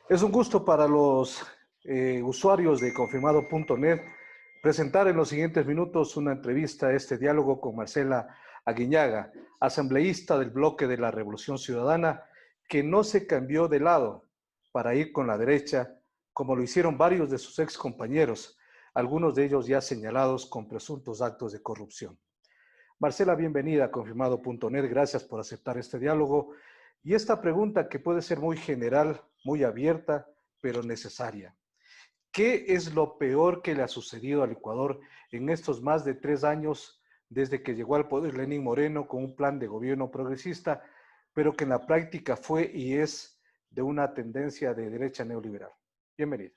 Es un gusto para los usuarios de confirmado.net presentar en los siguientes minutos una entrevista, este diálogo con Marcela Aguiñaga, asambleísta del bloque de la Revolución Ciudadana, que no se cambió de lado para ir con la derecha, como lo hicieron varios de sus ex compañeros, algunos de ellos ya señalados con presuntos actos de corrupción. Marcela, bienvenida a confirmado.net, gracias por aceptar este diálogo y esta pregunta que puede ser muy general, muy abierta, pero necesaria. ¿Qué es lo peor que le ha sucedido al Ecuador en estos más de 3 años desde que llegó al poder Lenín Moreno con un plan de gobierno progresista, pero que en la práctica fue y es de una tendencia de derecha neoliberal? Bienvenida.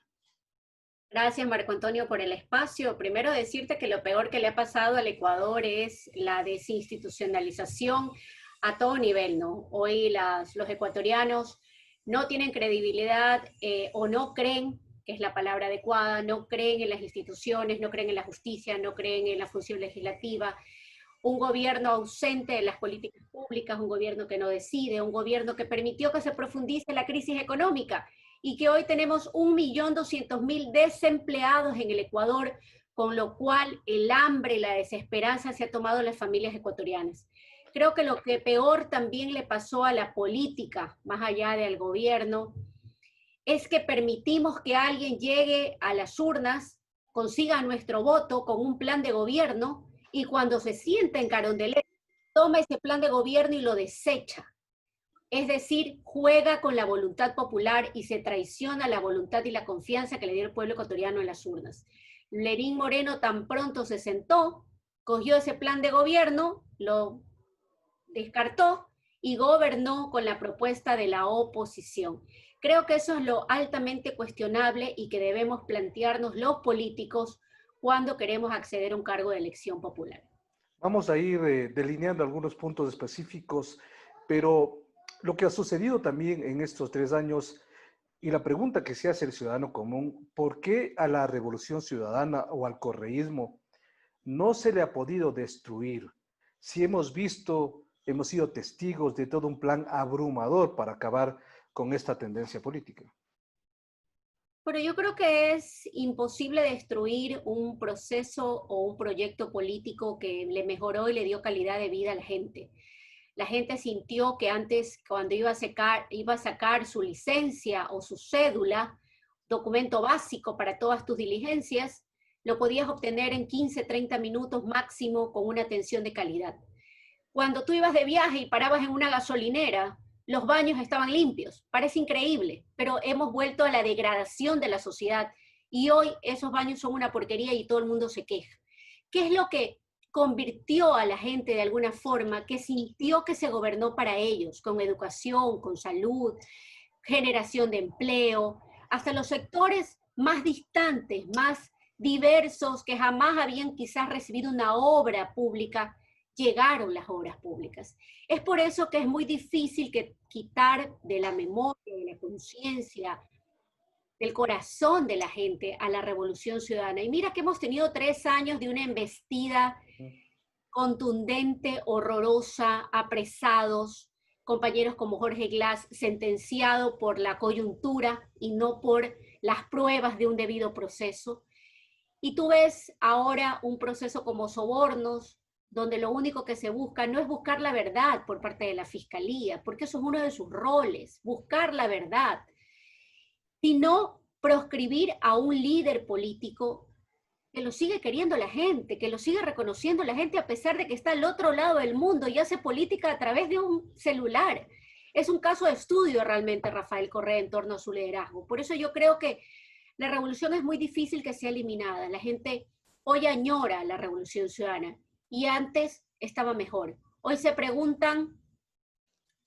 Gracias, Marco Antonio, por el espacio. Primero decirte que lo peor que le ha pasado al Ecuador es la desinstitucionalización a todo nivel, ¿no? Hoy los ecuatorianos no tienen credibilidad o no creen, que es la palabra adecuada, no creen en las instituciones, no creen en la justicia, no creen en la función legislativa. Un gobierno ausente de las políticas públicas, un gobierno que no decide, un gobierno que permitió que se profundice la crisis económica y que hoy tenemos 1.200.000 desempleados en el Ecuador, con lo cual el hambre y la desesperanza se ha tomado a las familias ecuatorianas. Creo que lo que peor también le pasó a la política, más allá del gobierno, es que permitimos que alguien llegue a las urnas, consiga nuestro voto con un plan de gobierno y cuando se sienta en Carondelet, toma ese plan de gobierno y lo desecha. Es decir, juega con la voluntad popular y se traiciona la voluntad y la confianza que le dio el pueblo ecuatoriano en las urnas. Lenín Moreno tan pronto se sentó, cogió ese plan de gobierno, lo descartó y gobernó con la propuesta de la oposición. Creo que eso es lo altamente cuestionable y que debemos plantearnos los políticos cuando queremos acceder a un cargo de elección popular. Vamos a ir delineando algunos puntos específicos, pero lo que ha sucedido también en estos 3 años y la pregunta que se hace el ciudadano común, ¿por qué a la revolución ciudadana o al correísmo no se le ha podido destruir? Si hemos visto, hemos sido testigos de todo un plan abrumador para acabar con esta tendencia política. Pero yo creo que es imposible destruir un proceso o un proyecto político que le mejoró y le dio calidad de vida a la gente. La gente sintió que antes, cuando iba a sacar su licencia o su cédula, documento básico para todas tus diligencias, lo podías obtener en 15, 30 minutos máximo con una atención de calidad. Cuando tú ibas de viaje y parabas en una gasolinera, los baños estaban limpios. Parece increíble, pero hemos vuelto a la degradación de la sociedad y hoy esos baños son una porquería y todo el mundo se queja. ¿Qué es lo que convirtió a la gente de alguna forma que sintió que se gobernó para ellos, con educación, con salud, generación de empleo, hasta los sectores más distantes, más diversos, que jamás habían quizás recibido una obra pública, llegaron las obras públicas? Es por eso que es muy difícil que quitar de la memoria, de la conciencia, del corazón de la gente a la revolución ciudadana. Y mira que hemos tenido 3 años de una embestida contundente, horrorosa, apresados, compañeros como Jorge Glass, sentenciado por la coyuntura y no por las pruebas de un debido proceso. Y tú ves ahora un proceso como sobornos, donde lo único que se busca no es buscar la verdad por parte de la fiscalía, porque eso es uno de sus roles, buscar la verdad, sino proscribir a un líder político que lo sigue queriendo la gente, que lo sigue reconociendo la gente a pesar de que está al otro lado del mundo y hace política a través de un celular. Es un caso de estudio realmente, Rafael Correa, en torno a su liderazgo. Por eso yo creo que la revolución es muy difícil que sea eliminada. La gente hoy añora la revolución ciudadana y antes estaba mejor. Hoy se preguntan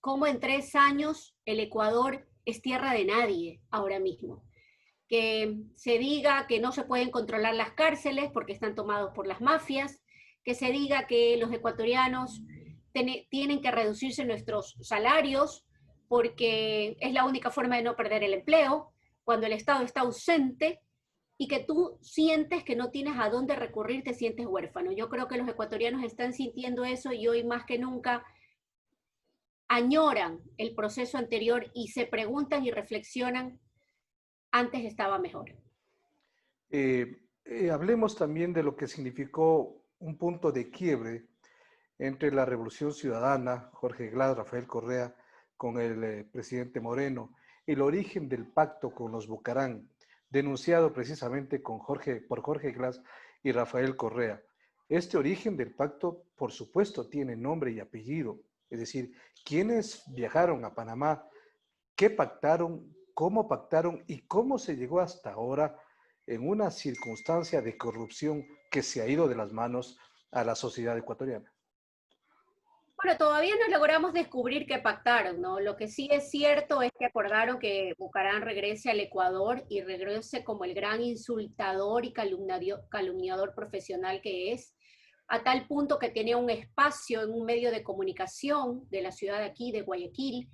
cómo en 3 años el Ecuador es tierra de nadie ahora mismo. Que se diga que no se pueden controlar las cárceles porque están tomados por las mafias, que se diga que los ecuatorianos tienen que reducirse nuestros salarios porque es la única forma de no perder el empleo, cuando el Estado está ausente y que tú sientes que no tienes a dónde recurrir, te sientes huérfano. Yo creo que los ecuatorianos están sintiendo eso y hoy más que nunca añoran el proceso anterior y se preguntan y reflexionan antes estaba mejor. Hablemos también de lo que significó un punto de quiebre entre la Revolución Ciudadana, Jorge Glass, Rafael Correa, con el presidente Moreno, el origen del pacto con los Bucarán, denunciado precisamente por Jorge Glass y Rafael Correa. Este origen del pacto, por supuesto, tiene nombre y apellido, es decir, quiénes viajaron a Panamá, qué pactaron, y cómo se llegó hasta ahora en una circunstancia de corrupción que se ha ido de las manos a la sociedad ecuatoriana. Bueno, todavía no logramos descubrir qué pactaron, ¿no? Lo que sí es cierto es que acordaron que Bucarán regrese al Ecuador y regrese como el gran insultador y calumniador profesional que es, a tal punto que tenía un espacio en un medio de comunicación de la ciudad de aquí, de Guayaquil,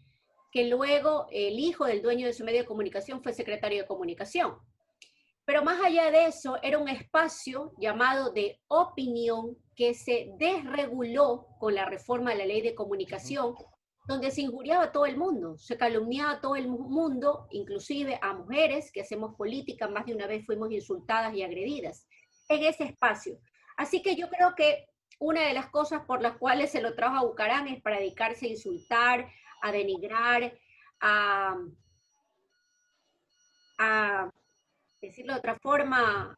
que luego el hijo del dueño de su medio de comunicación fue secretario de comunicación. Pero más allá de eso, era un espacio llamado de opinión que se desreguló con la reforma de la ley de comunicación, donde se injuriaba a todo el mundo, se calumniaba a todo el mundo, inclusive a mujeres que hacemos política, más de una vez fuimos insultadas y agredidas en ese espacio. Así que yo creo que una de las cosas por las cuales se lo trajo a Bucarán es para dedicarse a insultar, a denigrar, a decirlo de otra forma,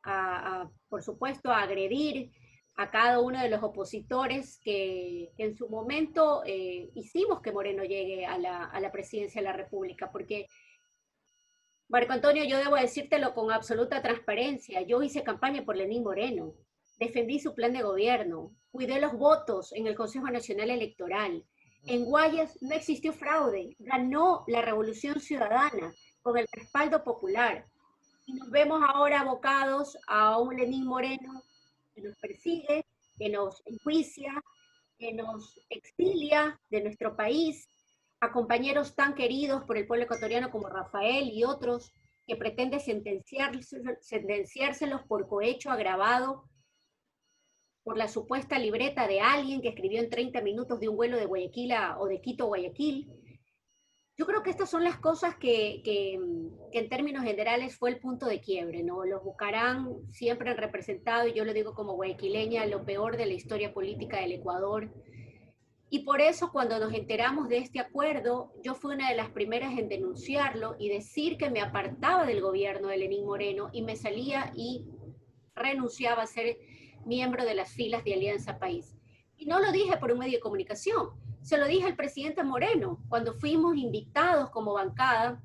por supuesto, a agredir a cada uno de los opositores que en su momento hicimos que Moreno llegue a la presidencia de la República, porque Marco Antonio, yo debo decírtelo con absoluta transparencia, yo hice campaña por Lenín Moreno, defendí su plan de gobierno, cuidé los votos en el Consejo Nacional Electoral. En Guayas no existió fraude, ganó la Revolución Ciudadana con el respaldo popular. Y nos vemos ahora abocados a un Lenín Moreno que nos persigue, que nos enjuicia, que nos exilia de nuestro país, a compañeros tan queridos por el pueblo ecuatoriano como Rafael y otros, que pretende sentenciárselos por cohecho agravado por la supuesta libreta de alguien que escribió en 30 minutos de un vuelo de Guayaquil o de Quito a Guayaquil. Yo creo que estas son las cosas que en términos generales fue el punto de quiebre, ¿no? Los Bucarán siempre han representado, y yo lo digo como guayaquileña, lo peor de la historia política del Ecuador. Y por eso cuando nos enteramos de este acuerdo, yo fui una de las primeras en denunciarlo y decir que me apartaba del gobierno de Lenín Moreno y me salía y renunciaba a ser miembro de las filas de Alianza País. Y no lo dije por un medio de comunicación, se lo dije al presidente Moreno cuando fuimos invitados como bancada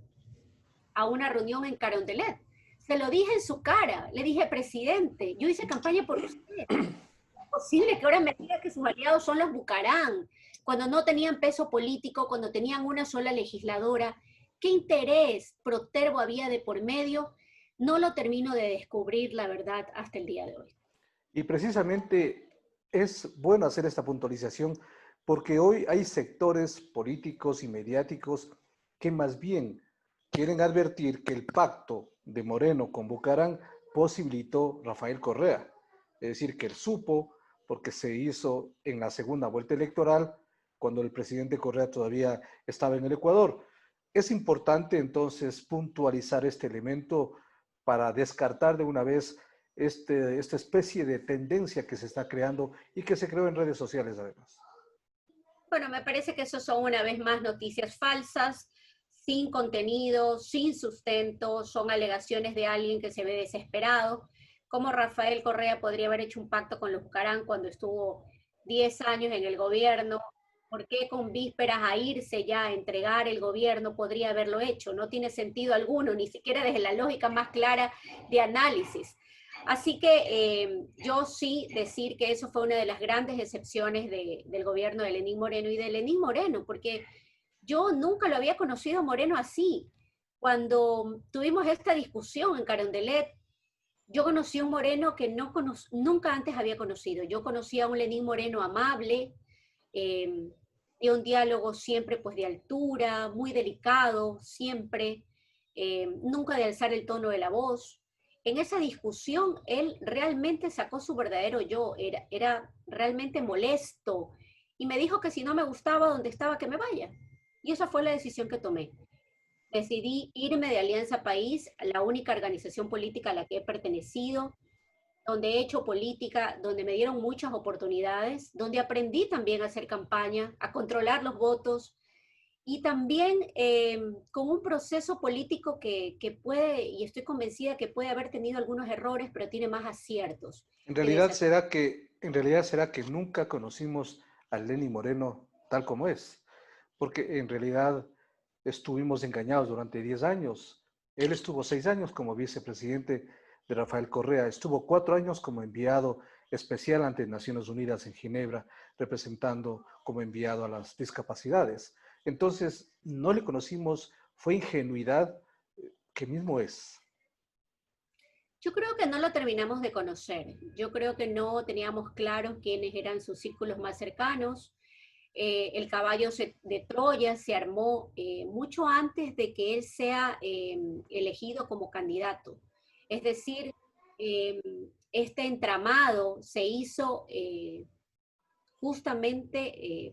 a una reunión en Carondelet. Se lo dije en su cara, le dije, presidente, yo hice campaña por usted. Es posible que ahora me diga que sus aliados son los Bucarán, cuando no tenían peso político, cuando tenían una sola legisladora. ¿Qué interés protervo había de por medio? No lo termino de descubrir, la verdad, hasta el día de hoy. Y precisamente es bueno hacer esta puntualización porque hoy hay sectores políticos y mediáticos que más bien quieren advertir que el pacto de Moreno con Bucarán posibilitó Rafael Correa. Es decir, que él supo porque se hizo en la segunda vuelta electoral cuando el presidente Correa todavía estaba en el Ecuador. Es importante entonces puntualizar este elemento para descartar de una vez esta especie de tendencia que se está creando y que se creó en redes sociales además. Bueno, me parece que eso son una vez más noticias falsas, sin contenido, sin sustento, son alegaciones de alguien que se ve desesperado. ¿Cómo Rafael Correa podría haber hecho un pacto con los Bucarán cuando estuvo 10 años en el gobierno? ¿Por qué con vísperas a irse ya a entregar el gobierno podría haberlo hecho? No tiene sentido alguno, ni siquiera desde la lógica más clara de análisis. Así que yo sí decir que eso fue una de las grandes excepciones del gobierno de Lenín Moreno y de Lenín Moreno, porque yo nunca lo había conocido Moreno así. Cuando tuvimos esta discusión en Carondelet, yo conocí a un Moreno que nunca antes había conocido. Yo conocí a un Lenín Moreno amable, de un diálogo siempre pues de altura, muy delicado, siempre, nunca de alzar el tono de la voz. En esa discusión él realmente sacó su verdadero yo, era realmente molesto y me dijo que si no me gustaba donde estaba que me vaya. Y esa fue la decisión que tomé. decidí irme de Alianza País, la única organización política a la que he pertenecido, donde he hecho política, donde me dieron muchas oportunidades, donde aprendí también a hacer campaña, a controlar los votos y también con un proceso político que puede, y estoy convencida que puede haber tenido algunos errores, pero tiene más aciertos que desaciertos. En realidad será que nunca conocimos a Lenín Moreno tal como es, porque en realidad estuvimos engañados durante 10 años. Él estuvo 6 años como vicepresidente de Rafael Correa, estuvo 4 años como enviado especial ante Naciones Unidas en Ginebra, representando como enviado a las discapacidades. Entonces, no le conocimos, fue ingenuidad que mismo es. Yo creo que no lo terminamos de conocer. Yo creo que no teníamos claros quiénes eran sus círculos más cercanos. El caballo de Troya se armó mucho antes de que él sea elegido como candidato. Es decir, eh, este entramado se hizo justamente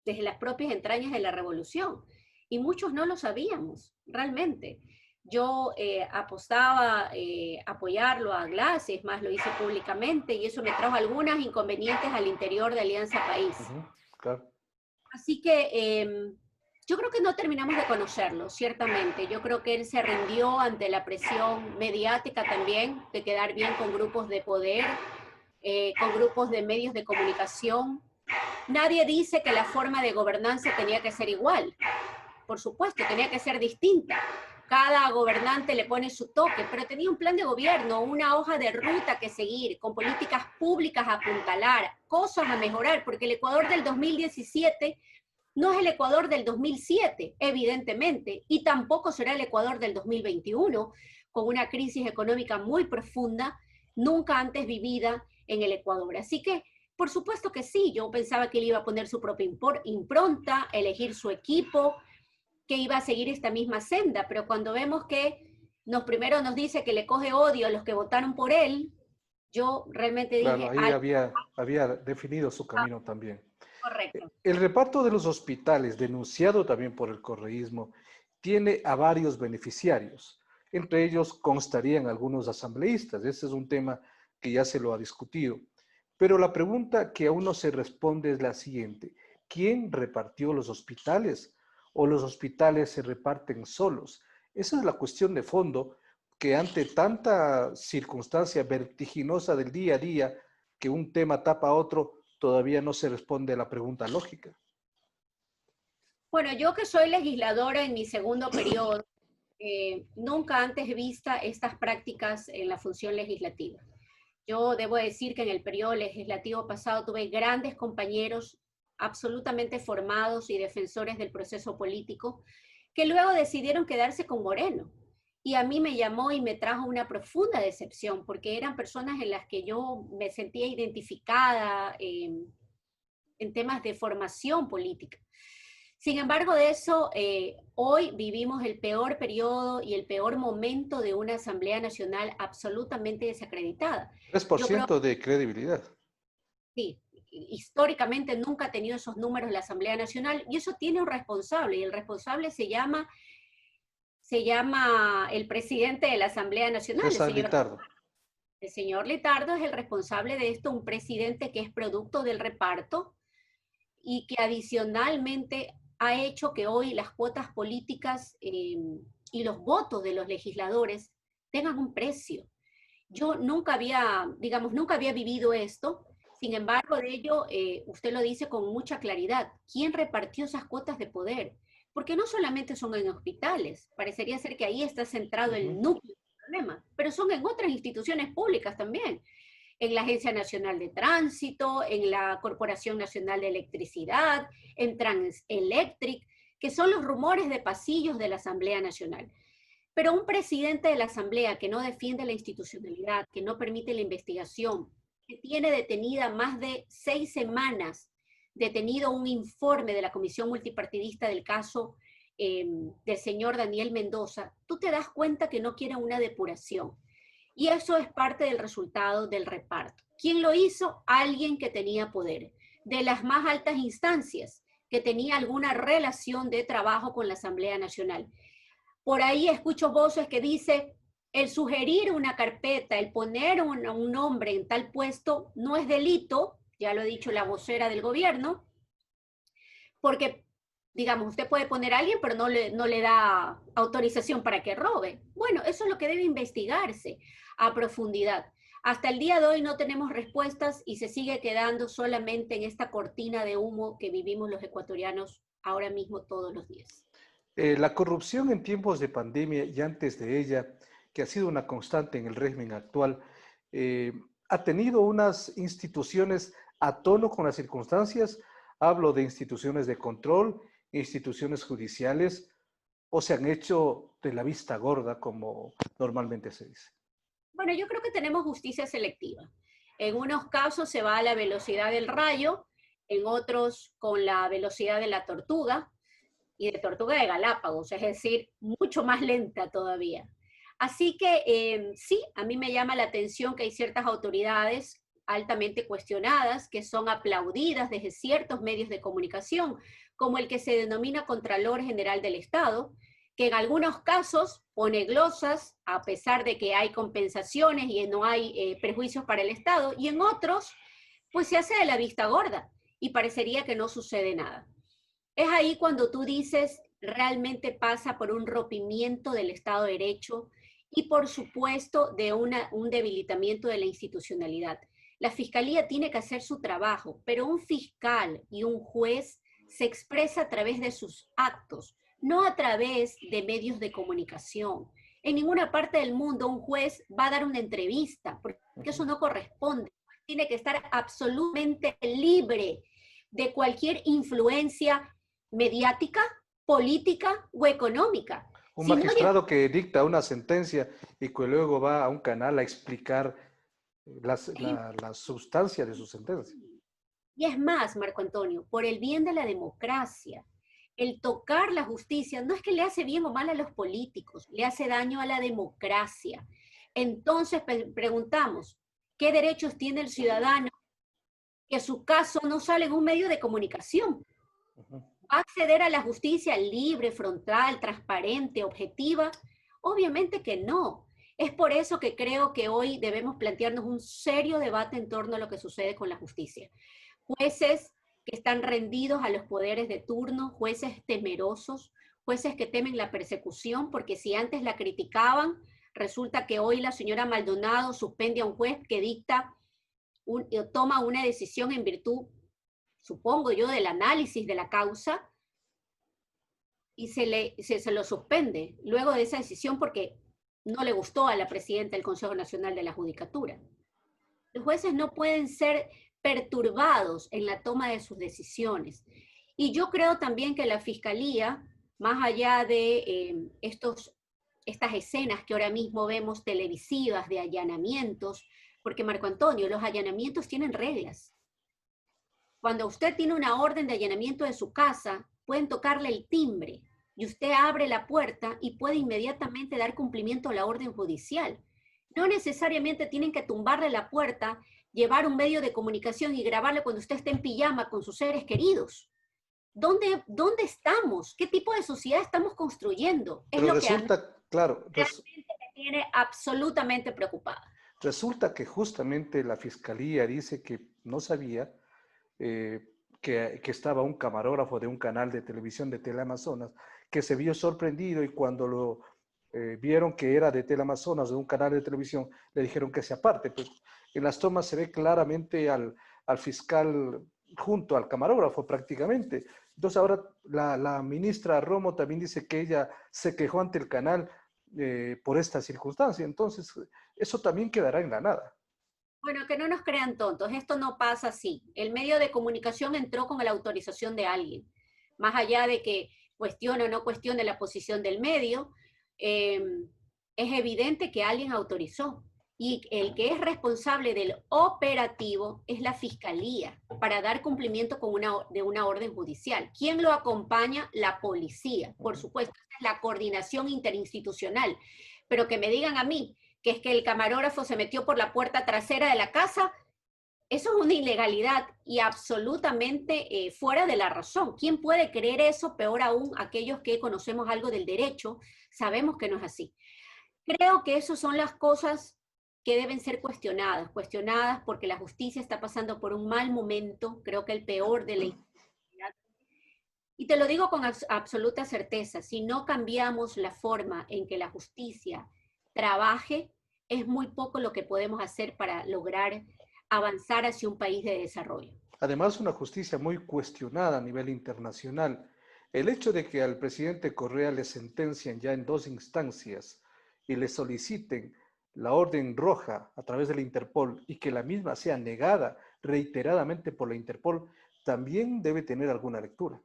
desde las propias entrañas de la revolución. Y muchos no lo sabíamos, realmente. Yo apostaba apoyarlo a Glass, es más, lo hice públicamente y eso me trajo algunos inconvenientes al interior de Alianza País. Claro. Así que yo creo que no terminamos de conocerlo, ciertamente. Yo creo que él se rindió ante la presión mediática también, de quedar bien con grupos de poder, con grupos de medios de comunicación. Nadie dice que la forma de gobernanza tenía que ser igual. Por supuesto, tenía que ser distinta. Cada gobernante le pone su toque, pero tenía un plan de gobierno, una hoja de ruta que seguir, con políticas públicas a apuntalar, cosas a mejorar, porque el Ecuador del 2017 no es el Ecuador del 2007, evidentemente, y tampoco será el Ecuador del 2021, con una crisis económica muy profunda, nunca antes vivida en el Ecuador. Así que, por supuesto que sí, yo pensaba que él iba a poner su propia impronta, elegir su equipo, que iba a seguir esta misma senda, pero cuando vemos que primero nos dice que le coge odio a los que votaron por él, yo realmente Claro, dije, ahí había definido su camino también. correcto. El reparto de los hospitales, denunciado también por el correísmo, tiene a varios beneficiarios. Entre ellos constarían algunos asambleístas. Ese es un tema que ya se lo ha discutido. Pero la pregunta que aún no se responde es la siguiente. ¿Quién repartió los hospitales? ¿O los hospitales se reparten solos? Esa es la cuestión de fondo que ante tanta circunstancia vertiginosa del día a día, que un tema tapa a otro, todavía no se responde a la pregunta lógica. Bueno, yo que soy legisladora en mi segundo periodo, nunca antes he visto estas prácticas en la función legislativa. Yo debo decir que en el periodo legislativo pasado tuve grandes compañeros absolutamente formados y defensores del proceso político que luego decidieron quedarse con Moreno. Y a mí me llamó y me trajo una profunda decepción porque eran personas en las que yo me sentía identificada en temas de formación política. Sin embargo, de eso, hoy vivimos el peor periodo y el peor momento de una Asamblea Nacional absolutamente desacreditada. Yo creo 3% de credibilidad. que sí, históricamente nunca ha tenido esos números la Asamblea Nacional y eso tiene un responsable y el responsable se llama el presidente de la Asamblea Nacional, César Litardo. el señor Litardo es el responsable de esto, un presidente que es producto del reparto y que adicionalmente ha hecho que hoy las cuotas políticas y los votos de los legisladores tengan un precio. Yo nunca había, digamos, nunca había vivido esto, sin embargo, de ello, usted lo dice con mucha claridad. ¿Quién repartió esas cuotas de poder? Porque no solamente son en hospitales, parecería ser que ahí está centrado el núcleo del problema, pero son en otras instituciones públicas también, en la Agencia Nacional de Tránsito, en la Corporación Nacional de Electricidad, en Transelectric, que son los rumores de pasillos de la Asamblea Nacional. Pero un presidente de la Asamblea que no defiende la institucionalidad, que no permite la investigación, que tiene detenida más de 6 semanas, detenido un informe de la Comisión Multipartidista del caso del señor Daniel Mendoza, tú te das cuenta que no quiere una depuración. Y eso es parte del resultado del reparto. ¿Quién lo hizo? Alguien que tenía poder, de las más altas instancias, que tenía alguna relación de trabajo con la Asamblea Nacional. Por ahí escucho voces que dicen, el sugerir una carpeta, el poner un nombre en tal puesto no es delito, ya lo ha dicho la vocera del gobierno, porque, digamos, usted puede poner a alguien, pero no le da autorización para que robe. Bueno, eso es lo que debe investigarse a profundidad. Hasta el día de hoy no tenemos respuestas y se sigue quedando solamente en esta cortina de humo que vivimos los ecuatorianos ahora mismo todos los días. La corrupción en tiempos de pandemia y antes de ella, que ha sido una constante en el régimen actual, eh, ha tenido unas instituciones a tono con las circunstancias. Hablo de instituciones de control, instituciones judiciales, o se han hecho de la vista gorda, como normalmente se dice. Bueno, yo creo que tenemos justicia selectiva. En unos casos se va a la velocidad del rayo, en otros con la velocidad de la tortuga, y de tortuga de Galápagos, es decir, mucho más lenta todavía. Así que sí, a mí me llama la atención que hay ciertas autoridades altamente cuestionadas, que son aplaudidas desde ciertos medios de comunicación, como el que se denomina Contralor General del Estado, que en algunos casos pone glosas, a pesar de que hay compensaciones y no hay perjuicios para el Estado, y en otros, pues se hace de la vista gorda y parecería que no sucede nada. Es ahí cuando tú dices, realmente pasa por un rompimiento del Estado de Derecho y por supuesto de un debilitamiento de la institucionalidad. La fiscalía tiene que hacer su trabajo, pero un fiscal y un juez se expresa a través de sus actos, no a través de medios de comunicación. En ninguna parte del mundo un juez va a dar una entrevista, porque eso no corresponde. Tiene que estar absolutamente libre de cualquier influencia mediática, política o económica. Un Si no, magistrado que dicta una sentencia y que luego va a un canal a explicar la sustancia de su sentencia. y es más, Marco Antonio, por el bien de la democracia, el tocar la justicia no es que le hace bien o mal a los políticos, le hace daño a la democracia. Entonces preguntamos, ¿qué derechos tiene el ciudadano que su caso no sale en un medio de comunicación? ¿Va a acceder a la justicia libre, frontal, transparente, objetiva? Obviamente que no. Es por eso que creo que hoy debemos plantearnos un serio debate en torno a lo que sucede con la justicia. Jueces que están rendidos a los poderes de turno, jueces temerosos, jueces que temen la persecución, porque si antes la criticaban, resulta que hoy la señora Maldonado suspende a un juez que toma una decisión en virtud, supongo yo, del análisis de la causa, y se lo suspende luego de esa decisión porque no le gustó a la presidenta del Consejo Nacional de la Judicatura. Los jueces no pueden ser perturbados en la toma de sus decisiones. Y yo creo también que la Fiscalía, más allá de estas escenas que ahora mismo vemos televisivas de allanamientos, porque Marco Antonio, los allanamientos tienen reglas. Cuando usted tiene una orden de allanamiento de su casa, pueden tocarle el timbre y usted abre la puerta y puede inmediatamente dar cumplimiento a la orden judicial. No necesariamente tienen que tumbarle la puerta, llevar un medio de comunicación y grabarle cuando usted esté en pijama con sus seres queridos. ¿Dónde estamos? ¿Qué tipo de sociedad estamos construyendo? Es Pero lo que a mí resulta, claro, realmente me tiene absolutamente preocupada. resulta que justamente la fiscalía dice que no sabía que estaba un camarógrafo de un canal de televisión de Teleamazonas, que se vio sorprendido y cuando lo vieron que era de Teleamazonas, de un canal de televisión, le dijeron que se aparte. Pues en las tomas se ve claramente al fiscal junto al camarógrafo prácticamente. Entonces ahora la ministra Romo también dice que ella se quejó ante el canal por esta circunstancia. Entonces eso también quedará en la nada. Bueno, que no nos crean tontos, esto no pasa así. El medio de comunicación entró con la autorización de alguien. Más allá de que cuestione o no cuestione la posición del medio, eh, es evidente que alguien autorizó. Y el que es responsable del operativo es la fiscalía para dar cumplimiento de una orden judicial. ¿Quién lo acompaña? La policía, por supuesto, es la coordinación interinstitucional. Pero que me digan a mí que es que el camarógrafo se metió por la puerta trasera de la casa, Eso es una ilegalidad y absolutamente fuera de la razón. ¿Quién puede creer eso? Peor aún, aquellos que conocemos algo del derecho, sabemos que no es así. Creo que esas son las cosas que deben ser cuestionadas, cuestionadas porque la justicia está pasando por un mal momento, creo que el peor de la historia. Y te lo digo con absoluta certeza, si no cambiamos la forma en que la justicia trabaje, es muy poco lo que podemos hacer para lograr avanzar hacia un país de desarrollo. Además, una justicia muy cuestionada a nivel internacional. El hecho de que al presidente Correa le sentencien ya en 2 instancias y le soliciten la orden roja a través de la Interpol y que la misma sea negada reiteradamente por la Interpol, también debe tener alguna lectura.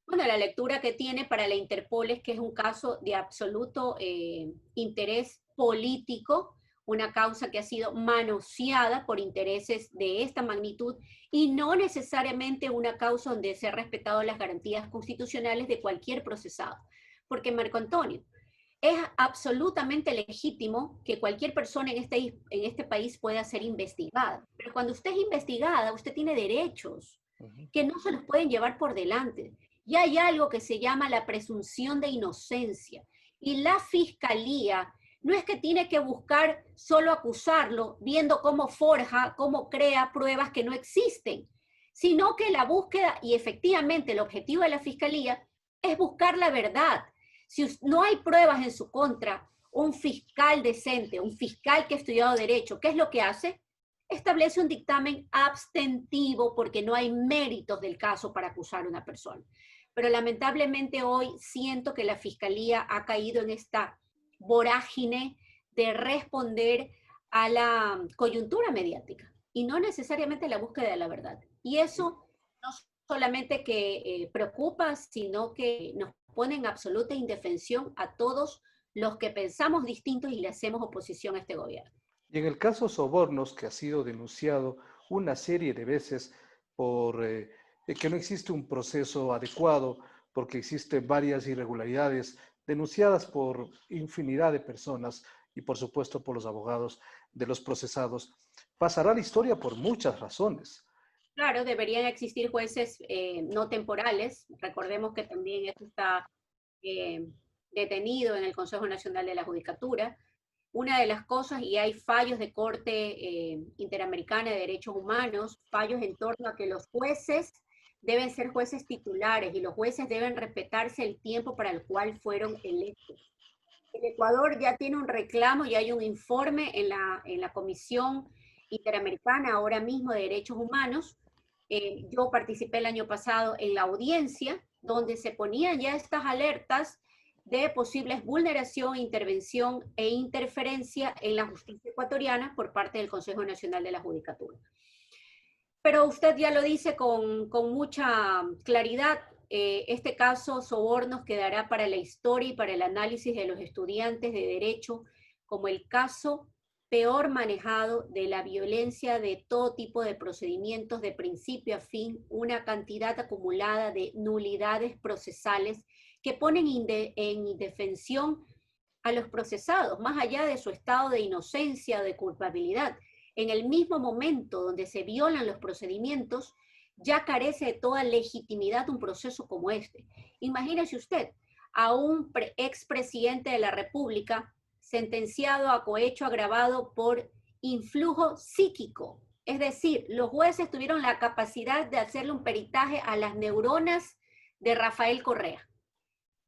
Bueno, la lectura que tiene para la Interpol es que es un caso de absoluto interés político, una causa que ha sido manoseada por intereses de esta magnitud y no necesariamente una causa donde se han respetado las garantías constitucionales de cualquier procesado. Porque, Marco Antonio, es absolutamente legítimo que cualquier persona en este país pueda ser investigada, pero cuando usted es investigada, usted tiene derechos que no se los pueden llevar por delante. Y hay algo que se llama la presunción de inocencia. Y la fiscalía no es que tiene que buscar solo acusarlo, viendo cómo forja, cómo crea pruebas que no existen, sino que la búsqueda, y efectivamente el objetivo de la fiscalía, es buscar la verdad. Si no hay pruebas en su contra, un fiscal decente, un fiscal que ha estudiado derecho, ¿qué es lo que hace? Establece un dictamen abstentivo porque no hay méritos del caso para acusar a una persona. Pero lamentablemente hoy siento que la Fiscalía ha caído en esta vorágine de responder a la coyuntura mediática y no necesariamente la búsqueda de la verdad. Y eso no solamente que preocupa, sino que nos pone en absoluta indefensión a todos los que pensamos distintos y le hacemos oposición a este gobierno. Y en el caso Sobornos, que ha sido denunciado una serie de veces por que no existe un proceso adecuado, porque existen varias irregularidades denunciadas por infinidad de personas y por supuesto por los abogados de los procesados, pasará la historia por muchas razones. Claro, deberían existir jueces no temporales. Recordemos que también esto está eh, detenido en el Consejo Nacional de la Judicatura. Una de las cosas, y hay fallos de Corte Interamericana de Derechos Humanos, fallos en torno a que los jueces deben ser jueces titulares y los jueces deben respetarse el tiempo para el cual fueron electos. El Ecuador ya tiene un reclamo, ya hay un informe en la Comisión Interamericana ahora mismo de Derechos Humanos. Yo participé el año pasado en la audiencia donde se ponían ya estas alertas de posibles vulneración, intervención e interferencia en la justicia ecuatoriana por parte del Consejo Nacional de la Judicatura. Pero usted ya lo dice con mucha claridad, este caso Sobornos quedará para la historia y para el análisis de los estudiantes de Derecho como el caso peor manejado de la violencia de todo tipo de procedimientos de principio a fin, una cantidad acumulada de nulidades procesales que ponen en indefensión a los procesados, más allá de su estado de inocencia o de culpabilidad. En el mismo momento donde se violan los procedimientos, ya carece de toda legitimidad un proceso como este. Imagínese usted a un expresidente de la República sentenciado a cohecho agravado por influjo psíquico. Es decir, los jueces tuvieron la capacidad de hacerle un peritaje a las neuronas de Rafael Correa,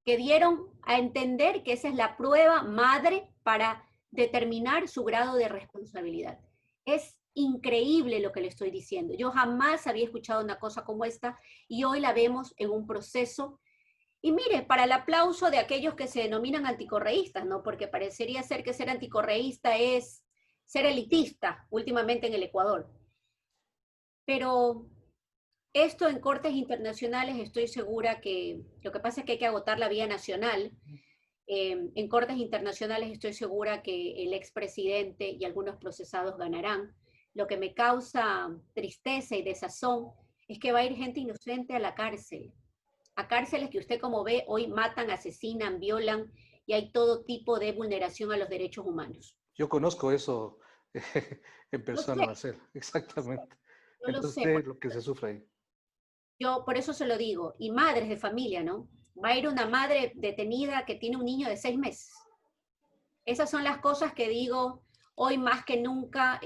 que dieron a entender que esa es la prueba madre para determinar su grado de responsabilidad. Es increíble lo que le estoy diciendo. Yo jamás había escuchado una cosa como esta y hoy la vemos en un proceso. Y mire, para el aplauso de aquellos que se denominan anticorreístas, ¿no? Porque parecería ser que ser anticorreísta es ser elitista últimamente en el Ecuador. Pero esto en cortes internacionales estoy segura que lo que pasa es que hay que agotar la vía nacional. En cortes internacionales estoy segura que el expresidente y algunos procesados ganarán. Lo que me causa tristeza y desazón es que va a ir gente inocente a la cárcel, a cárceles que usted como ve hoy matan, asesinan, violan y hay todo tipo de vulneración a los derechos humanos. Yo conozco eso en Yo persona, sé, Marcela, exactamente. yo lo Entonces, sé, sé lo que se sufre ahí. yo por eso se lo digo, y madres de familia, ¿no? Va a ir una madre detenida que tiene un niño de 6 meses. Esas son las cosas que digo, hoy más que nunca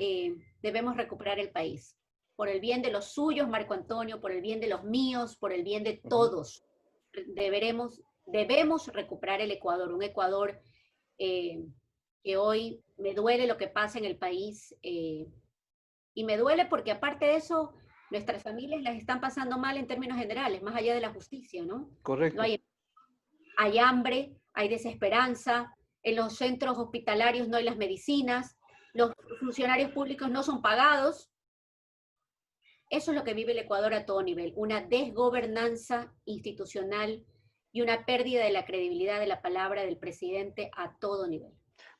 debemos recuperar el país. Por el bien de los suyos, Marco Antonio, por el bien de los míos, por el bien de Ujú. todos. Debemos recuperar el Ecuador, un Ecuador eh, que hoy me duele lo que pasa en el país. Y me duele porque aparte de eso, nuestras familias las están pasando mal en términos generales, más allá de la justicia, ¿no? No Correcto. hay hambre, hay desesperanza, en los centros hospitalarios no hay las medicinas, los funcionarios públicos no son pagados. Eso es lo que vive el Ecuador a todo nivel, una desgobernanza institucional y una pérdida de la credibilidad de la palabra del presidente a todo nivel.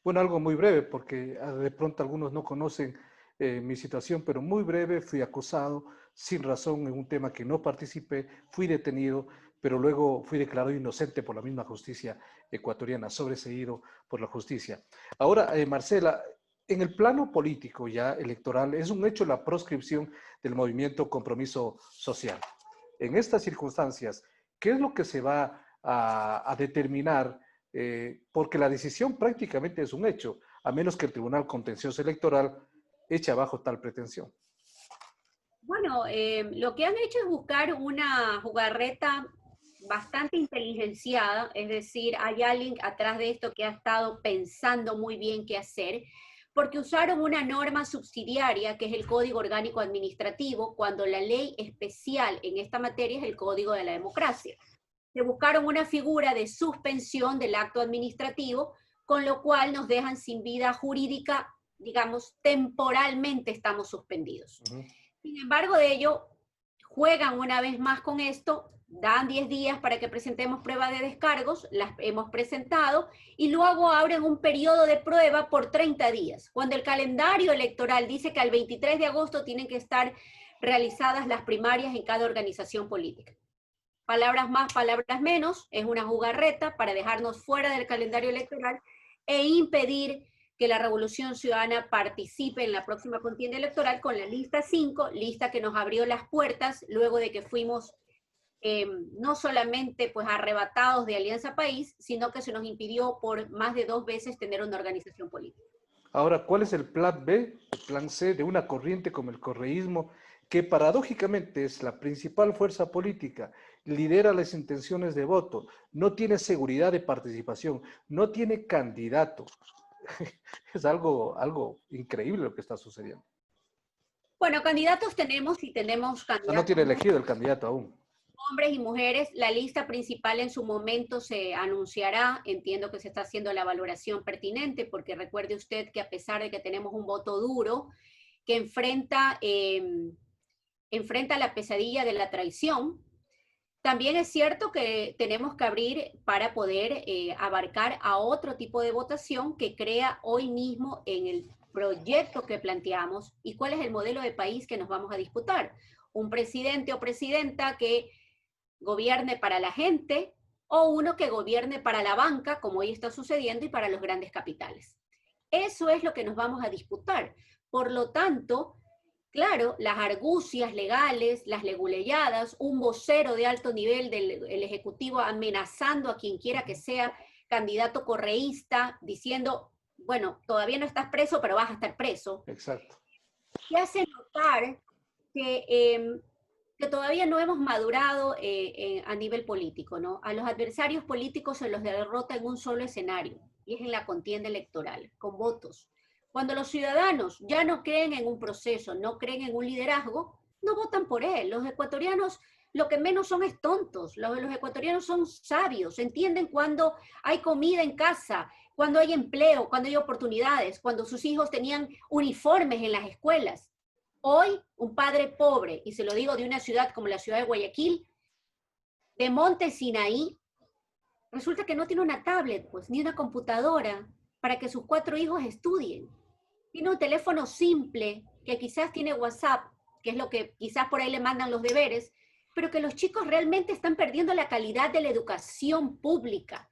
Bueno, algo muy breve, porque de pronto algunos no conocen mi situación, pero muy breve, fui acusado sin razón en un tema que no participé, fui detenido, pero luego fui declarado inocente por la misma justicia ecuatoriana, sobreseído por la justicia. Ahora, Marcela, en el plano político ya electoral, es un hecho la proscripción del movimiento Compromiso Social. En estas circunstancias, ¿qué es lo que se va a determinar? Porque la decisión prácticamente es un hecho, a menos que el Tribunal Contencioso Electoral eche abajo tal pretensión. Bueno, lo que han hecho es buscar una jugarreta bastante inteligenciada, es decir, hay alguien atrás de esto que ha estado pensando muy bien qué hacer, porque usaron una norma subsidiaria que es el Código Orgánico Administrativo, cuando la ley especial en esta materia es el Código de la Democracia. Se buscaron una figura de suspensión del acto administrativo, con lo cual nos dejan sin vida jurídica, digamos, temporalmente estamos suspendidos. Uh -huh. Sin embargo, de ello, juegan una vez más con esto, dan 10 días para que presentemos pruebas de descargos, las hemos presentado, y luego abren un periodo de prueba por 30 días, cuando el calendario electoral dice que al 23 de agosto tienen que estar realizadas las primarias en cada organización política. Palabras más, palabras menos, es una jugarreta para dejarnos fuera del calendario electoral e impedir que la Revolución Ciudadana participe en la próxima contienda electoral con la lista 5, lista que nos abrió las puertas luego de que fuimos no solamente pues arrebatados de Alianza País, sino que se nos impidió por más de 2 veces tener una organización política. Ahora, ¿cuál es el plan B, el plan C de una corriente como el correísmo, que paradójicamente es la principal fuerza política, lidera las intenciones de voto, no tiene seguridad de participación, no tiene candidato? Es algo increíble lo que está sucediendo. Bueno, candidatos tenemos y tenemos O sea, no candidatos tiene elegido el candidato aún. hombres y mujeres. La lista principal en su momento se anunciará. Entiendo que se está haciendo la valoración pertinente, porque recuerde usted que a pesar de que tenemos un voto duro que enfrenta la pesadilla de la traición, también es cierto que tenemos que abrir para poder abarcar a otro tipo de votación que crea hoy mismo en el proyecto que planteamos y cuál es el modelo de país que nos vamos a disputar. Un presidente o presidenta que gobierne para la gente o uno que gobierne para la banca, como hoy está sucediendo, y para los grandes capitales. Eso es lo que nos vamos a disputar. Por lo tanto, claro, las argucias legales, las leguleyadas, un vocero de alto nivel del Ejecutivo amenazando a quien quiera que sea candidato correísta, diciendo, bueno, todavía no estás preso, pero vas a estar preso. Exacto. Y hace notar que que todavía no hemos madurado a nivel político, ¿no? A los adversarios políticos se los derrota en un solo escenario, y es en la contienda electoral, con votos. Cuando los ciudadanos ya no creen en un proceso, no creen en un liderazgo, no votan por él. Los ecuatorianos lo que menos son es tontos, los ecuatorianos son sabios, entienden cuando hay comida en casa, cuando hay empleo, cuando hay oportunidades, cuando sus hijos tenían uniformes en las escuelas. Hoy, un padre pobre, y se lo digo de una ciudad como la ciudad de Guayaquil, de Monte Sinaí, resulta que no tiene una tablet, pues, ni una computadora para que sus 4 hijos estudien. Tiene un teléfono simple, que quizás tiene WhatsApp, que es lo que quizás por ahí le mandan los deberes, pero que los chicos realmente están perdiendo la calidad de la educación pública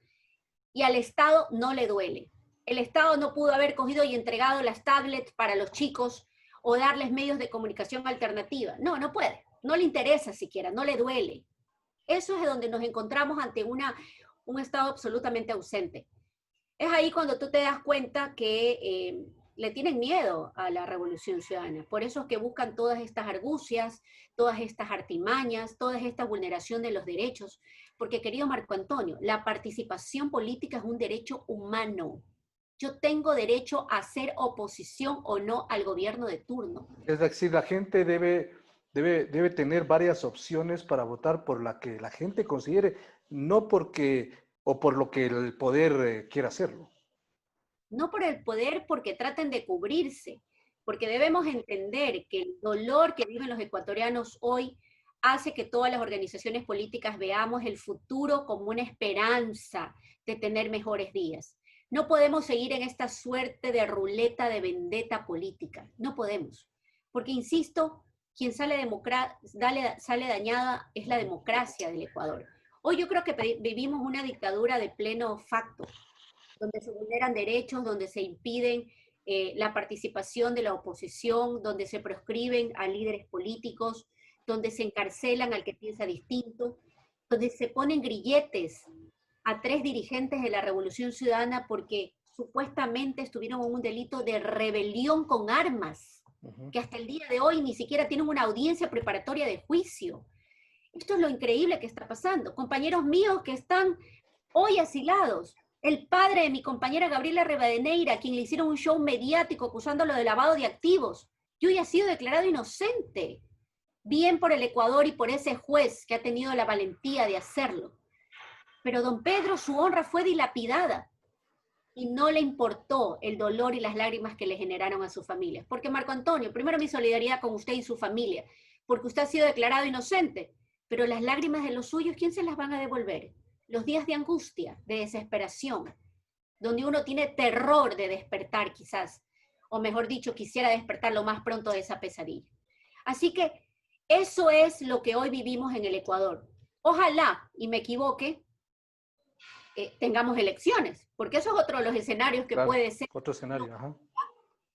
y al Estado no le duele. El Estado no pudo haber cogido y entregado las tablets para los chicos o darles medios de comunicación alternativa. No, no puede. No le interesa siquiera, no le duele. Eso es donde nos encontramos ante un Estado absolutamente ausente. Es ahí cuando tú te das cuenta que le tienen miedo a la revolución ciudadana. Por eso es que buscan todas estas argucias, todas estas artimañas, toda esta vulneración de los derechos. Porque, querido Marco Antonio, la participación política es un derecho humano. Yo tengo derecho a hacer oposición o no al gobierno de turno. Es decir, la gente debe tener varias opciones para votar por la que la gente considere, no porque o por lo que el poder quiera hacerlo. No por el poder, porque traten de cubrirse, porque debemos entender que el dolor que viven los ecuatorianos hoy hace que todas las organizaciones políticas veamos el futuro como una esperanza de tener mejores días. No podemos seguir en esta suerte de ruleta de vendetta política, no podemos, porque insisto, quien sale dañada es la democracia del Ecuador. Hoy yo creo que vivimos una dictadura de pleno facto, donde se vulneran derechos, donde se impiden la participación de la oposición, donde se proscriben a líderes políticos, donde se encarcelan al que piensa distinto, donde se ponen grilletes a 3 dirigentes de la Revolución Ciudadana porque supuestamente estuvieron en un delito de rebelión con armas, que hasta el día de hoy ni siquiera tienen una audiencia preparatoria de juicio. Esto es lo increíble que está pasando. Compañeros míos que están hoy asilados. El padre de mi compañera Gabriela Rivadeneira, a quien le hicieron un show mediático acusándolo de lavado de activos, y hoy ha sido declarado inocente. Bien por el Ecuador y por ese juez que ha tenido la valentía de hacerlo. Pero don Pedro, su honra fue dilapidada y no le importó el dolor y las lágrimas que le generaron a su familia. Porque Marco Antonio, primero mi solidaridad con usted y su familia, porque usted ha sido declarado inocente, pero las lágrimas de los suyos, ¿quién se las van a devolver? Los días de angustia, de desesperación, donde uno tiene terror de despertar quizás, o mejor dicho, quisiera despertar lo más pronto de esa pesadilla. Así que eso es lo que hoy vivimos en el Ecuador. Ojalá, y me equivoque, tengamos elecciones, porque eso es otro de los escenarios que Claro, puede ser. otro escenario. Ajá.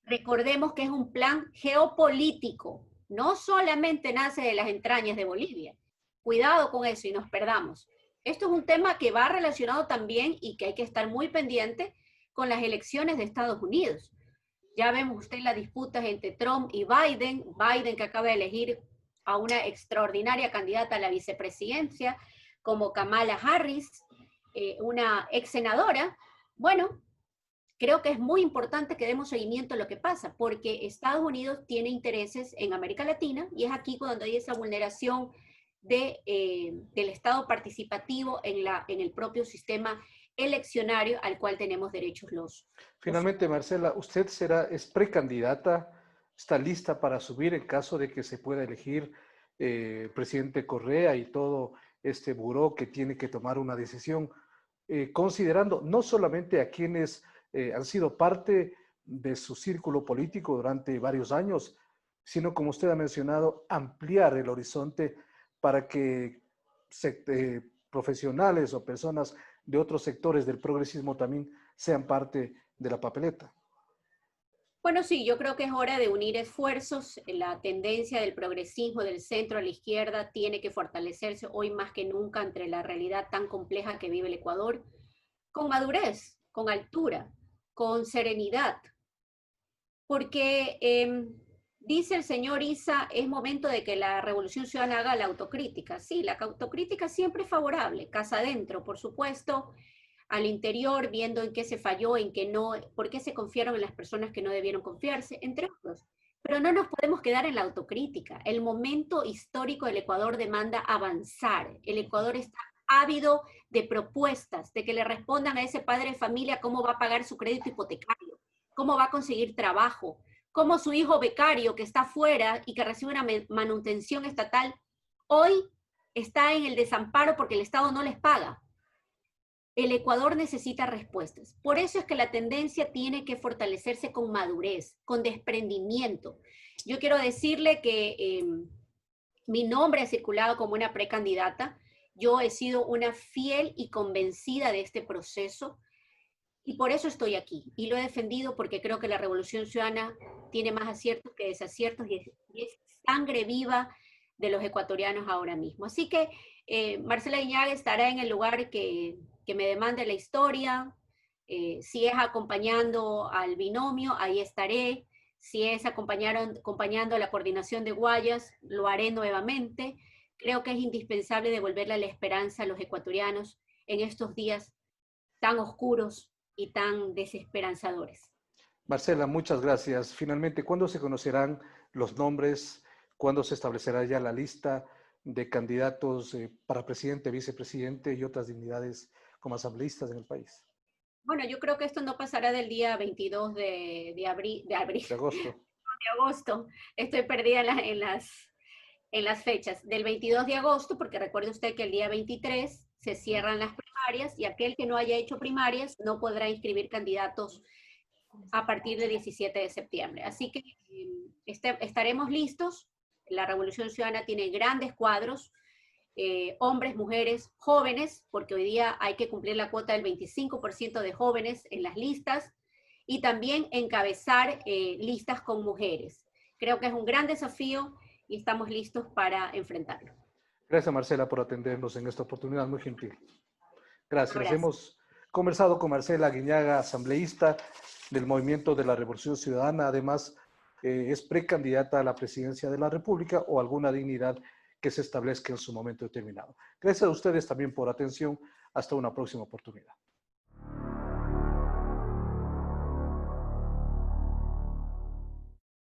Recordemos que es un plan geopolítico, no solamente nace de las entrañas de Bolivia. Cuidado con eso y nos perdamos. Esto es un tema que va relacionado también y que hay que estar muy pendiente con las elecciones de Estados Unidos. Ya vemos usted las disputas entre Trump y Biden, Biden que acaba de elegir a una extraordinaria candidata a la vicepresidencia como Kamala Harris, una ex senadora. Bueno, creo que es muy importante que demos seguimiento a lo que pasa, porque Estados Unidos tiene intereses en América Latina y es aquí cuando hay esa vulneración del Estado participativo en el propio sistema eleccionario al cual tenemos derechos los. Finalmente, Marcela, ¿usted es precandidata, está lista para subir en caso de que se pueda elegir presidente Correa y todo este buró que tiene que tomar una decisión, considerando no solamente a quienes han sido parte de su círculo político durante varios años, sino, como usted ha mencionado, ampliar el horizonte para que profesionales o personas de otros sectores del progresismo también sean parte de la papeleta? Bueno, sí, yo creo que es hora de unir esfuerzos. La tendencia del progresismo del centro a la izquierda tiene que fortalecerse hoy más que nunca entre la realidad tan compleja que vive el Ecuador, con madurez, con altura, con serenidad. Porque dice el señor Isa, es momento de que la Revolución Ciudadana haga la autocrítica. Sí, la autocrítica siempre es favorable, casa adentro, por supuesto, al interior, viendo en qué se falló, en qué no, por qué se confiaron en las personas que no debieron confiarse, entre otros. Pero no nos podemos quedar en la autocrítica. El momento histórico del Ecuador demanda avanzar. El Ecuador está ávido de propuestas, de que le respondan a ese padre de familia cómo va a pagar su crédito hipotecario, cómo va a conseguir trabajo, cómo su hijo becario que está afuera y que recibe una manutención estatal, hoy está en el desamparo porque el Estado no les paga. El Ecuador necesita respuestas. Por eso es que la tendencia tiene que fortalecerse con madurez, con desprendimiento. Yo quiero decirle que mi nombre ha circulado como una precandidata. Yo he sido una fiel y convencida de este proceso Y por eso estoy aquí. Y lo he defendido porque creo que la Revolución Ciudadana tiene más aciertos que desaciertos y es sangre viva de los ecuatorianos ahora mismo. Así que Marcela Guiñaga estará en el lugar que me demande la historia. Si es acompañando al binomio, ahí estaré. Si es acompañando a la coordinación de Guayas, lo haré nuevamente. Creo que es indispensable devolverle la esperanza a los ecuatorianos en estos días tan oscuros y tan desesperanzadores. Marcela, muchas gracias. Finalmente, ¿cuándo se conocerán los nombres? ¿Cuándo se establecerá ya la lista de candidatos para presidente, vicepresidente y otras dignidades como asambleístas en el país? Bueno, yo creo que esto no pasará del día 22 De agosto. de agosto. Estoy perdida en las fechas. Del 22 de agosto, porque recuerde usted que el día 23 se cierran las primarias y aquel que no haya hecho primarias no podrá inscribir candidatos a partir del 17 de septiembre. Así que estaremos listos. La Revolución Ciudadana tiene grandes cuadros, hombres, mujeres, jóvenes, porque hoy día hay que cumplir la cuota del 25% de jóvenes en las listas y también encabezar listas con mujeres. Creo que es un gran desafío y estamos listos para enfrentarlo. Gracias, Marcela, por atendernos en esta oportunidad, muy gentil. Un Gracias. abrazo. Hemos conversado con Marcela Guiñaga, asambleísta del Movimiento de la Revolución Ciudadana. Además, es precandidata a la presidencia de la República o alguna dignidad que se establezca en su momento determinado. Gracias a ustedes también por atención. Hasta una próxima oportunidad.